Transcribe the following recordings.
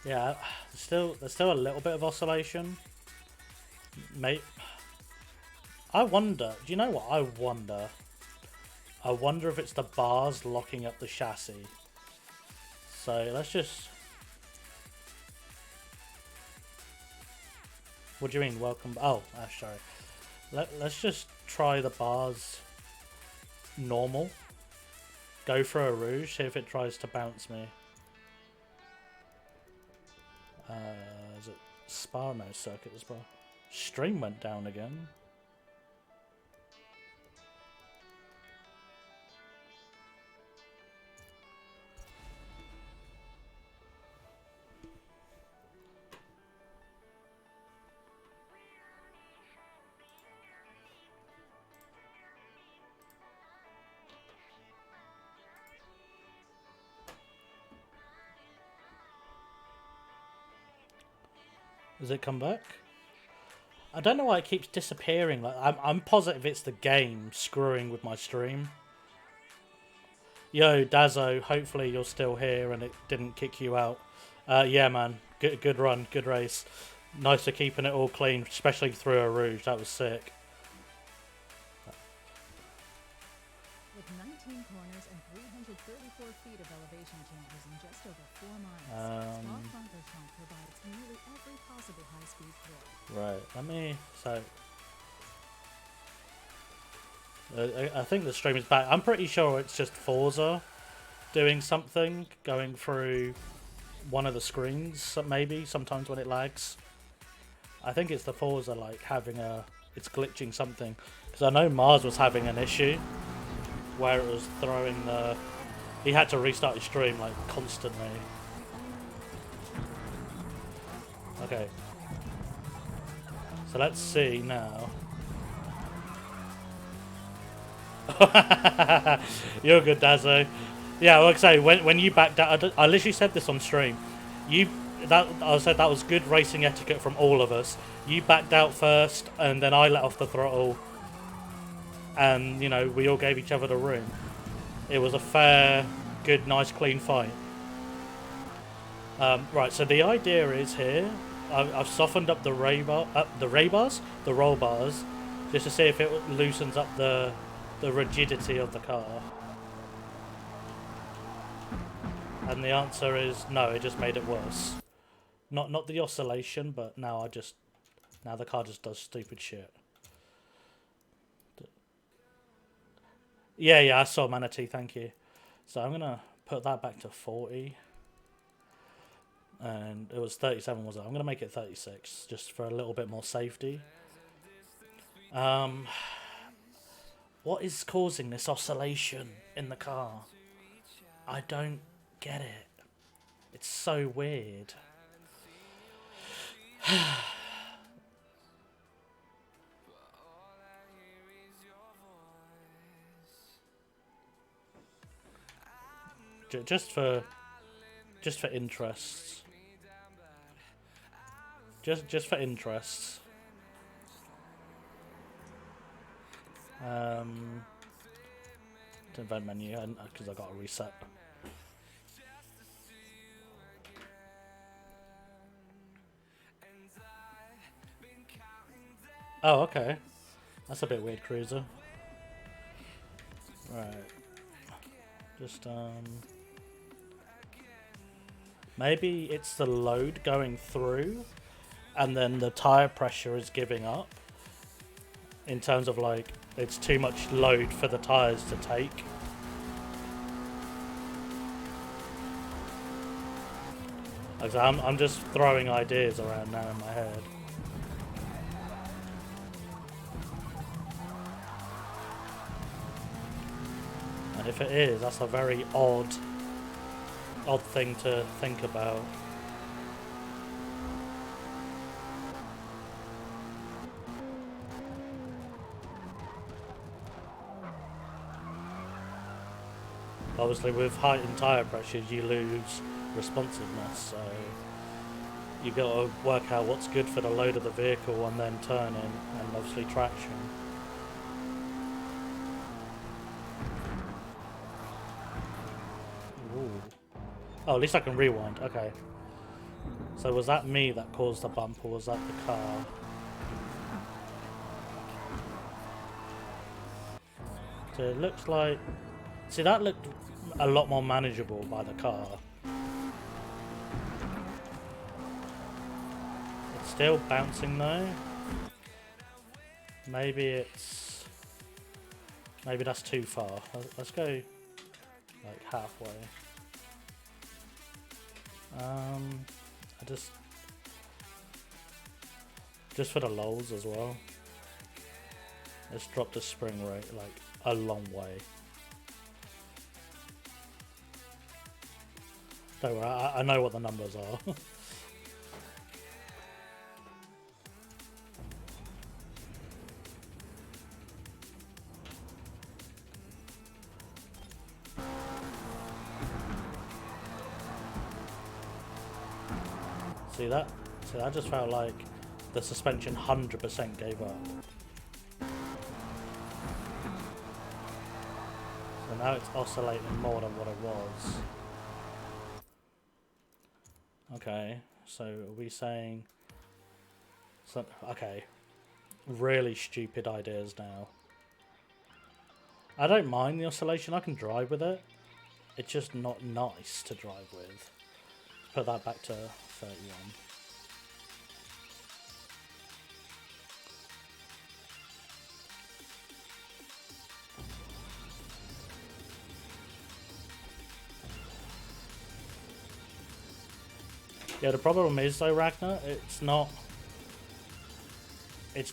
Yeah, there's still a little bit of oscillation. Mate, I wonder. Do you know what I wonder? I wonder if it's the bars locking up the chassis. So let's just. What do you mean? Welcome. Oh, sorry. Let's just try the bars normal. Go for a rouge. See if it tries to bounce me. Is it Spar? No, circuit as well. Stream went down again. Does it come back? I don't know why it keeps disappearing. Like I'm positive it's the game screwing with my stream. Yo, Dazzo, hopefully you're still here and it didn't kick you out. Yeah, man. Good run, good race. Nice for keeping it all clean, especially through a rouge. That was sick. With 19 corners and 334 feet of elevation changes in just over 4 miles, Spa-Francorchamps provides nearly every possible high-speed thrill. Right, let me... So... I think the stream is back. I'm pretty sure it's just Forza doing something, going through one of the screens, maybe, sometimes when it lags. I think it's the Forza, like, having a... It's glitching something. Because I know Mars was having an issue where it was throwing the... He had to restart his stream, like, constantly. Okay. So let's see now. You're good, Dazzo. Yeah, like I say, when you backed out, I literally said this on stream. I said that was good racing etiquette from all of us. You backed out first, and then I let off the throttle, and you know we all gave each other the room. It was a fair, good, nice, clean fight. Right, so the idea is here. I've softened up the roll bars, just to see if it loosens up the rigidity of the car. And the answer is no, it just made it worse. Not the oscillation, but now the car just does stupid shit. Yeah, I saw Manatee, thank you. So I'm gonna put that back to 40. And it was 37, was it? I'm gonna make it 36, just for a little bit more safety. What is causing this oscillation in the car? I don't get it. It's so weird. Just for interests. Just for interests. Event menu, because I got to reset. Oh, okay. That's a bit weird, Cruiser. Right. Just, maybe it's the load going through, and then the tyre pressure is giving up. In terms of, like, it's too much load for the tyres to take. Like, I'm just throwing ideas around now in my head. And if it is, that's a very odd thing to think about. Obviously, with heightened tyre pressures, you lose responsiveness, so you've got to work out what's good for the load of the vehicle and then turning, and obviously traction. Ooh. Oh, at least I can rewind. Okay. So was that me that caused the bump, or was that the car? So it looks like... See, that looked a lot more manageable by the car. It's still bouncing though. Maybe that's too far. Let's go like halfway. I just for the lols as well. Let's drop the spring rate like a long way. Don't worry, I know what the numbers are. See that? See, that just felt like the suspension 100% gave up. So now it's oscillating more than what it was. Okay, so are we saying... So, okay, really stupid ideas now. I don't mind the oscillation, I can drive with it. It's just not nice to drive with. Put that back to 31. Yeah, the problem is though, Ragnar, it's not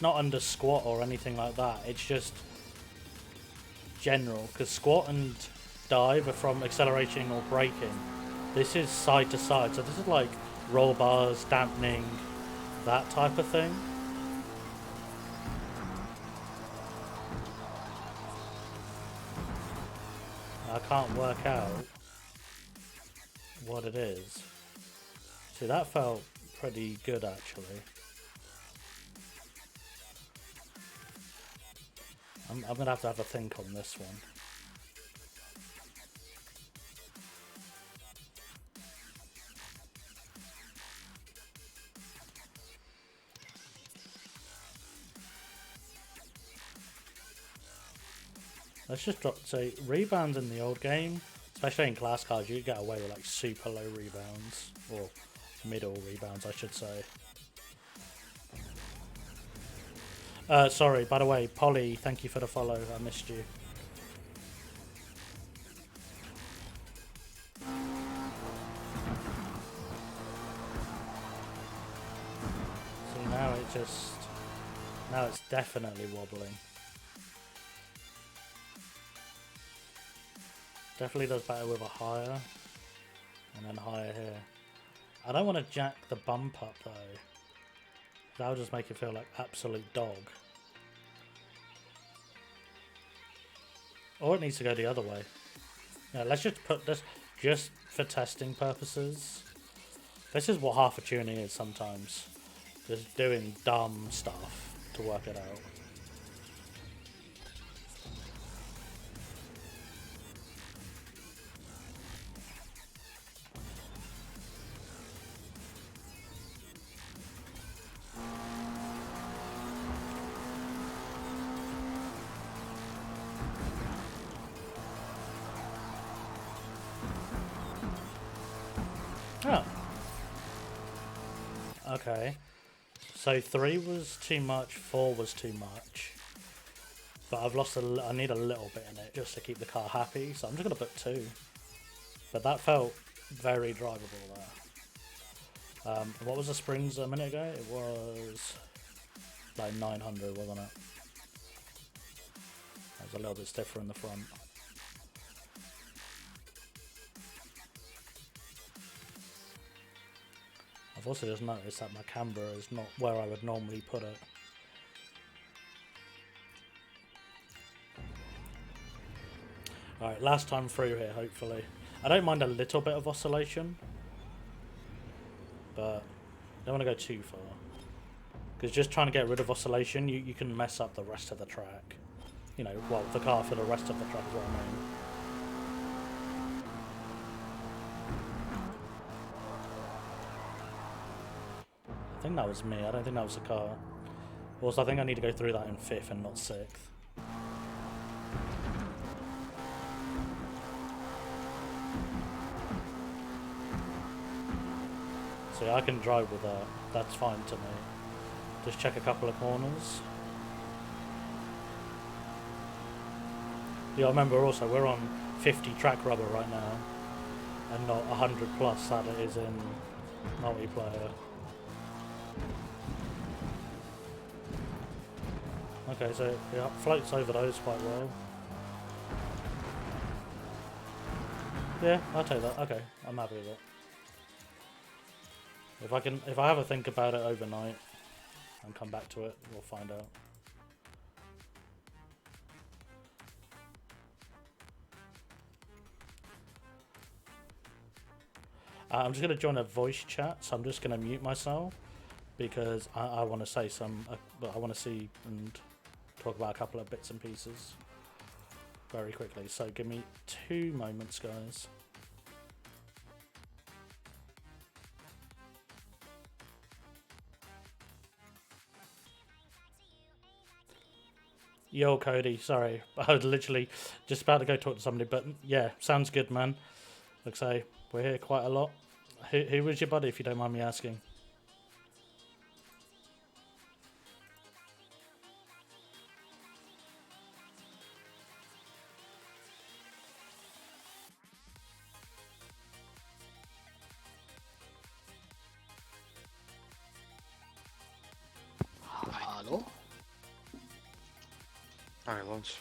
under squat or anything like that. It's just general, because squat and dive are from acceleration or braking. This is side to side, so this is like roll bars, dampening, that type of thing. I can't work out what it is. See, that felt pretty good actually. I'm gonna have to have a think on this one. Let's just drop, say, rebounds in the old game, especially in class cars, you get away with like super low rebounds, or middle rebounds I should say. Sorry, by the way, Polly, thank you for the follow, I missed you. See, now it's definitely wobbling. Definitely does better with a higher, and then higher here. I don't want to jack the bump up though. That'll just make it feel like absolute dog. Or it needs to go the other way. Yeah, let's just put this, just for testing purposes. This is what half a tuning is sometimes. Just doing dumb stuff to work it out. Oh. Okay. So 3 was too much, 4 was too much. But I've lost I need a little bit in it just to keep the car happy, so I'm just going to put 2. But that felt very drivable there. What was the springs a minute ago? It was like 900, wasn't it? That was a little bit stiffer in the front. I've also just noticed that my camber is not where I would normally put it. Alright, last time through here, hopefully. I don't mind a little bit of oscillation, but I don't want to go too far. Because just trying to get rid of oscillation, you can mess up the rest of the track. You know, well, the car for the rest of the track is what I mean. I think that was me. I don't think that was the car. Also, I think I need to go through that in 5th and not 6th. So yeah, I can drive with that. That's fine to me. Just check a couple of corners. Yeah, remember also we're on 50 track rubber right now, and not 100 plus that it is in multiplayer. Okay, so it floats over those quite well. Yeah, I'll take that. Okay, I'm happy with it. If I have a think about it overnight and come back to it, we'll find out. I'm just going to join a voice chat, so I'm just going to mute myself because I want to say I want to see and talk about a couple of bits and pieces very quickly. So give me 2 moments, guys. Yo, Cody, sorry. I was literally just about to go talk to somebody, but yeah, sounds good, man. Looks like we're here quite a lot. Who was your buddy, if you don't mind me asking? Hallo? Hi, Lance.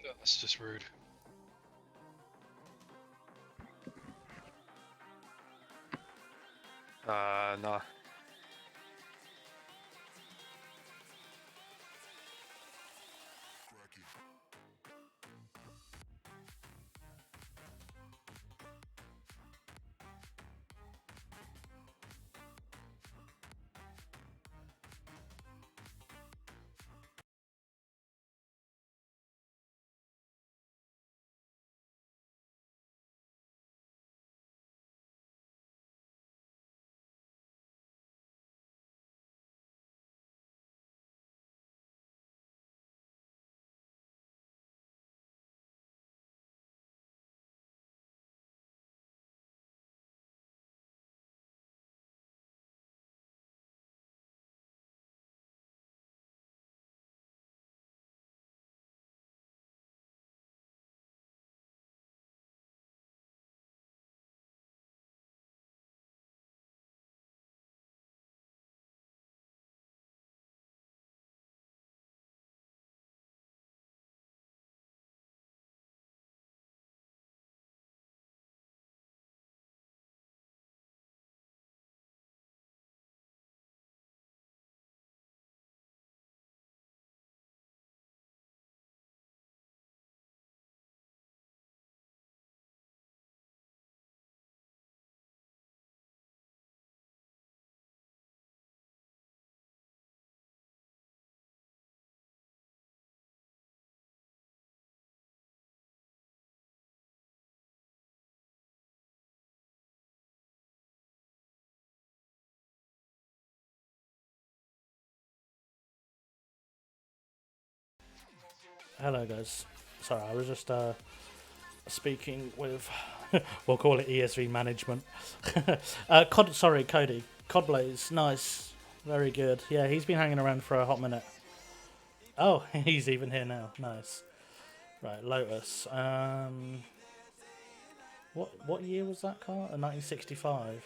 Yeah, that's just rude. Nah. Hello, guys. Sorry, I was just speaking with, we'll call it ESV management. Sorry, Cody. Codblaze, nice. Very good. Yeah, he's been hanging around for a hot minute. Oh, he's even here now. Nice. Right, Lotus. What year was that car? A 1965.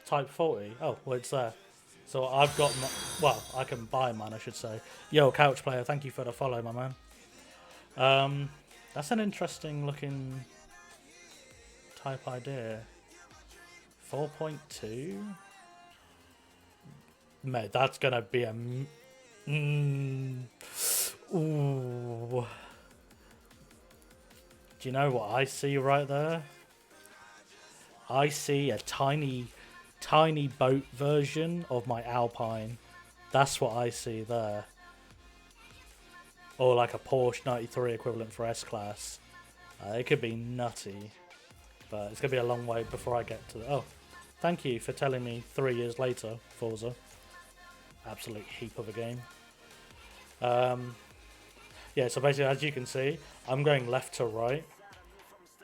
Type 40. Oh, well, it's there. So I've got well, I can buy mine, I should say. Yo, Couch Player, thank you for the follow, my man. That's an interesting looking type idea. 4.2? Mate, that's gonna be a... Ooh. Do you know what I see right there? I see a tiny boat version of my Alpine. That's what I see there. Or like a Porsche 93 equivalent for S-Class. It could be nutty. But it's going to be a long way before I get to the... Oh, thank you for telling me 3 years later, Forza. Absolute heap of a game. Yeah, so basically, as you can see, I'm going left to right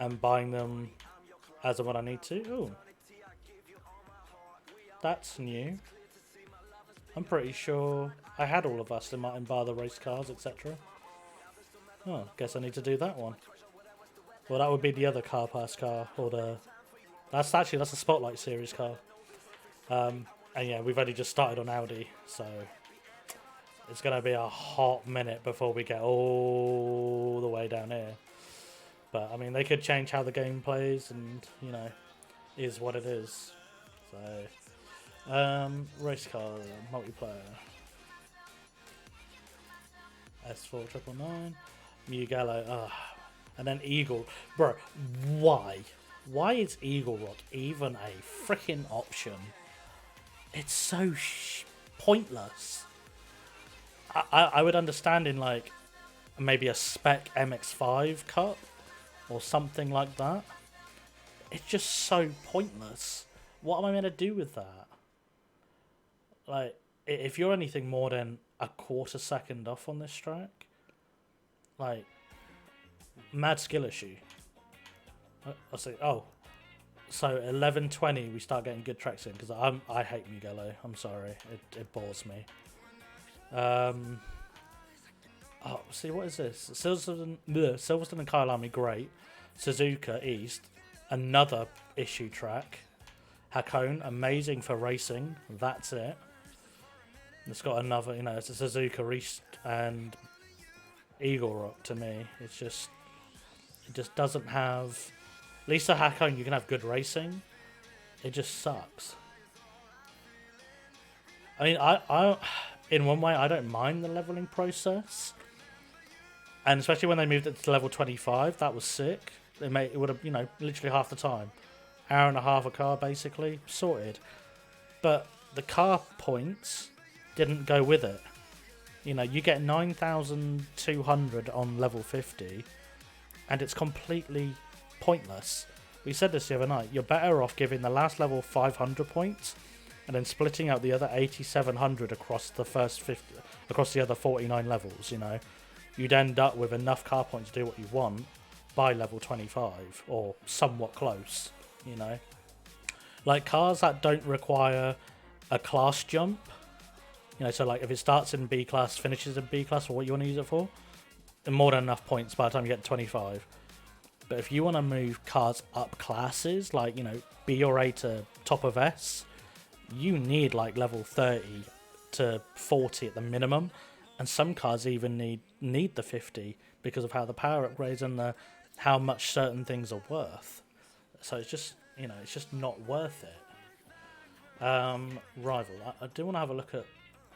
and buying them as and when I need to. Ooh. That's new. I'm pretty sure I had all of Aston Martin bar the race cars, etc. Oh, guess I need to do that one. Well, that would be the other car pass car, or the... That's a Spotlight Series car. And yeah, we've only just started on Audi, so it's going to be a hot minute before we get all the way down here. But, I mean, they could change how the game plays, and, you know, is what it is. So, race car, multiplayer. S4 999, Mugello, and then Eagle. Bro, why? Why is Eagle Rock even a freaking option? It's so pointless. I would understand in like maybe a spec MX5 Cup or something like that. It's just so pointless. What am I meant to do with that? Like, if you're anything more than a quarter second off on this track, like, mad skill issue. I'll say, oh, so 11:20 we start getting good tracks in, because I hate Mugello. I'm sorry, it bores me. Oh, see, what is this? Silverstone and Kyalami, great. Suzuka East, another issue track. Hakone, amazing for racing. That's it. It's got another, you know, it's a Suzuka East and Eagle Rock to me. It just doesn't have... At least at Hakone you can have good racing. It just sucks. I mean, I in one way, I don't mind the leveling process. And especially when they moved it to level 25, that was sick. It would have, you know, literally half the time. Hour and a half a car, basically. Sorted. But the car points didn't go with it. You know, you get 9,200 on level 50, and it's completely pointless. We said this the other night. You're better off giving the last level 500 points, and then splitting out the other 8,700 across the first 50, across the other 49 levels. You know, you'd end up with enough car points to do what you want by level 25 or somewhat close. You know, like cars that don't require a class jump. You know, so like if it starts in B class, finishes in B class, or what you want to use it for, and more than enough points by the time you get to 25. But if you want to move cars up classes, like, you know, B or A to top of S, you need like level 30 to 40 at the minimum, and some cars even need the 50 because of how the power upgrades and how much certain things are worth. So it's just, you know, it's just not worth it. Rival. I do want to have a look at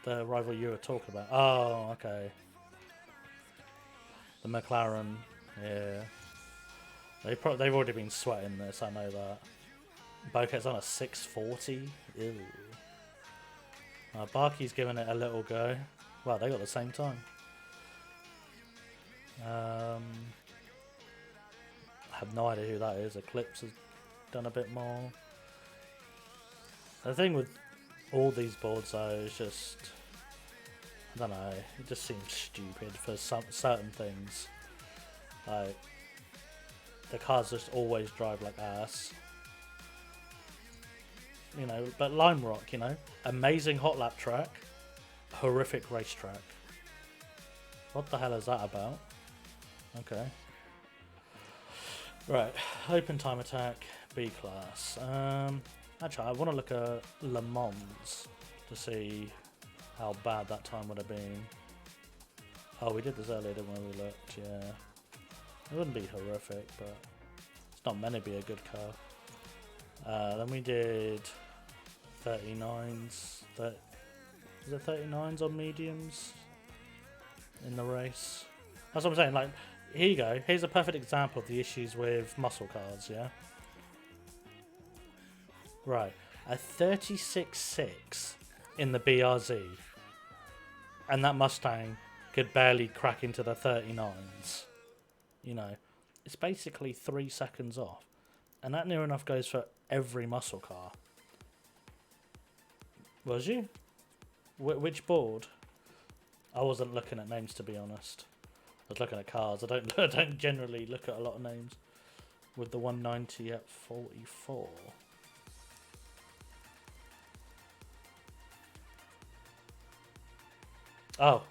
the rival you were talking about. Oh, okay. The McLaren. Yeah. They've already been sweating this, I know that. Boket's on a 640. Ew. Barkey's giving it a little go. Wow, they got the same time. I have no idea who that is. Eclipse has done a bit more. The thing with all these boards though is just, I don't know, it just seems stupid for some certain things. Like, the cars just always drive like ass. You know, but Lime Rock, you know, amazing hot lap track, horrific racetrack. What the hell is that about? Okay. Right, open time attack, B class. Actually, I want to look at Le Mans to see how bad that time would have been. Oh, we did this earlier, didn't we? We looked, yeah. It wouldn't be horrific, but it's not meant to be a good car. Then we did 39s. Is it 39s on mediums in the race? That's what I'm saying. Like, here you go. Here's a perfect example of the issues with muscle cars, yeah? Right. A 36.6 in the BRZ. And that Mustang could barely crack into the 39s. You know, it's basically 3 seconds off. And that near enough goes for every muscle car. Was you? Which board? I wasn't looking at names, to be honest. I was looking at cars. I don't generally look at a lot of names. With the 190 at 44. Oh,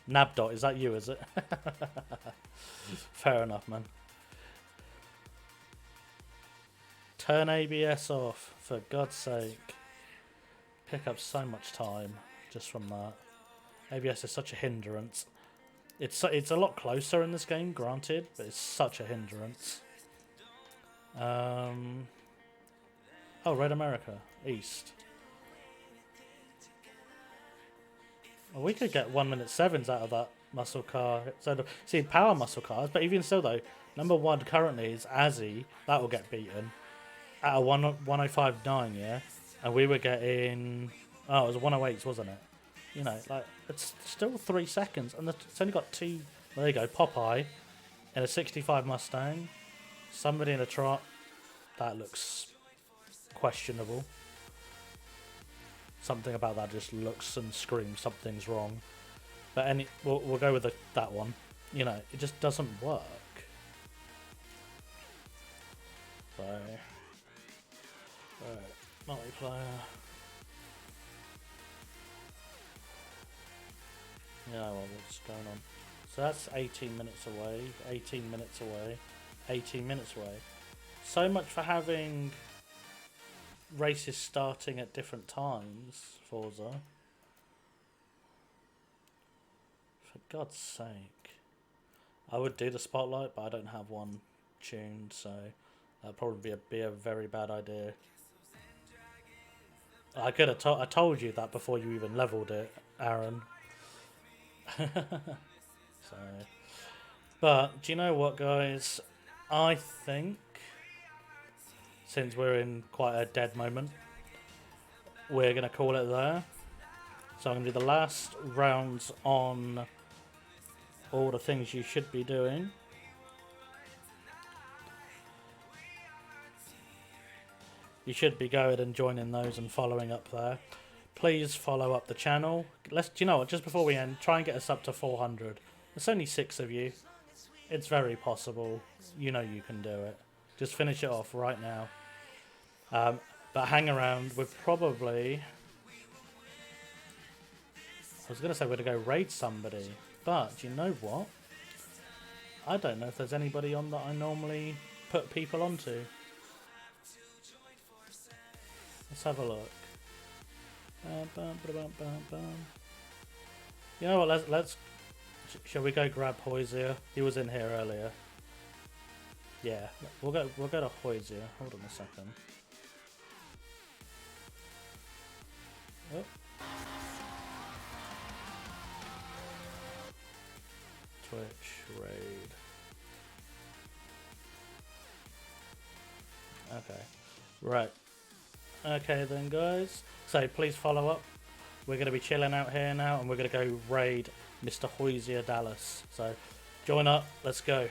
Nabdot, is that you, is it? Fair enough, man. Turn ABS off, for God's sake. Pick up so much time just from that. ABS is such a hindrance. It's a lot closer in this game, granted, but it's such a hindrance. Oh, Red America, East. Well, we could get 1:07s out of that muscle car. So see, power muscle cars, but even still though, number 1 currently is Azzy. That will get beaten at a 1:05.9, yeah. And we were getting, oh, it was 1:08s, wasn't it? You know, like it's still 3 seconds, and it's only got 2. Well, there you go, Popeye in a 65 Mustang. Somebody in a trot. That looks questionable. Something about that just looks and screams something's wrong. But we'll go with that one. You know, it just doesn't work. So, alright, multiplayer. Yeah, well, what's going on? So that's 18 minutes away, 18 minutes away, 18 minutes away. So much for having races starting at different times, Forza. For God's sake. I would do the spotlight, but I don't have one tuned, so that'd probably be a very bad idea. I could have I told you that before you even leveled it, Aaron. So, but do you know what, guys? I think since we're in quite a dead moment, we're gonna call it there. So I'm gonna do the last rounds on all the things you should be doing. You should be going and joining those and following up there. Please follow up the channel. Do you know what? Just before we end, try and get us up to 400. There's only 6 of you. It's very possible. You know you can do it. Just finish it off right now. But hang around. We're probably... I was going to say we're going to go raid somebody. But, do you know what? I don't know if there's anybody on that I normally put people onto. Let's have a look. You know what? Let's. Shall we go grab Hoysier? He was in here earlier. Yeah, we'll go to Hoysier. Hold on a second. Oh. Twitch raid. Okay. Right. Okay then, guys. So please follow up. We're going to be chilling out here now, and we're going to go raid Mr. Hoysier Dallas. So join up. Let's go.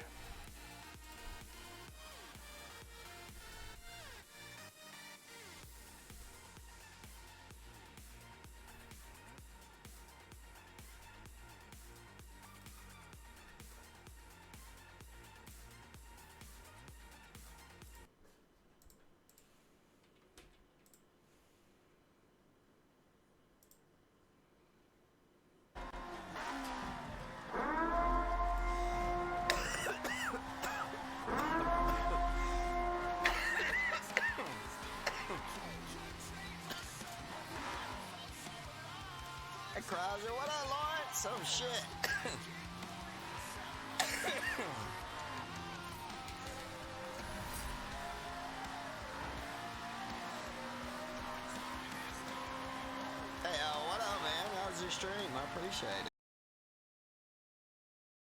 Hey, Krauser, what up, Lawrence? Oh, shit. Hey, what up, man? How's your stream? I appreciate it.